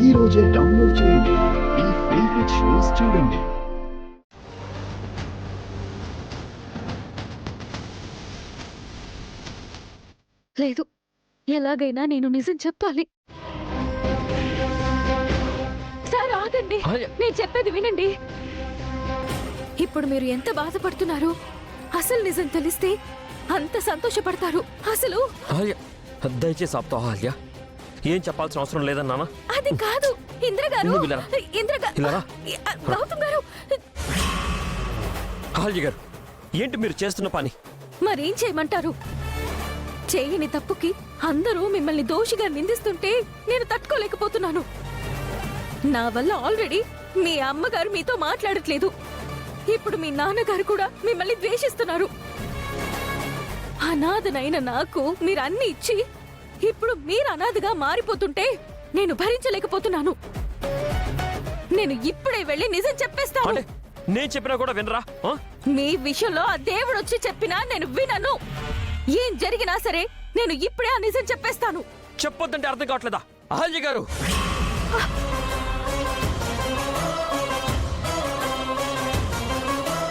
ఈ రోజే డౌన్లోడ్ చేయండి. మీ ఫేవరెట్ షోస్ చూడండి. లేదు, ఎలాగైనా నేను నిజం చెప్పాలి. సార్ ఆగండి, నేను చెప్పేది వినండి. ఇప్పుడు మీరు ఎంత బాధపడుతున్నారు, అసలు నిజం తెలిస్తే అంత సంతోషపడతారు. అసలు దయచేసి ఆపుతావా ఆల్య? ఏం చెప్పాల్సిన అవసరం లేదన్నానా? అది కాదు ఇంద్ర గారు. గౌతమ్ గారు. ఆల్య గారు, ఏంటి మీరు చేస్తున్న పని? మరేం చేయమంటారు? చేయని తప్పుకి అందరూ మిమ్మల్ని దోషిగా నిందిస్తుంటే నేను తట్టుకోలేకపోతున్నాను. నా వల్ల ఆల్రెడీ మీ అమ్మగారు మీతో మాట్లాడట్లేదు. ఇప్పుడు మీ నాన్నగారు కూడా మిమ్మల్ని ద్వేషిస్తున్నారు. అనాథనైన నాకు మీరు అన్ని ఇచ్చి ఇప్పుడు మీరు అనాథగా మారిపోతుంటే నేను భరించలేకపోతున్నాను. నేను ఇప్పుడే వెళ్ళి నిజం చెప్పేస్తాను. నేను చెప్పినా కూడా వినరా? మీ విషయంలో ఆ దేవుడు వచ్చి చెప్పినా నేను వినను. ఏం జరిగినా సరే నేను ఇప్పుడే ఆ నిజం చెప్పేస్తాను. చెప్పొద్దంటే అర్థం కావట్లేదా ఆల్య గారు?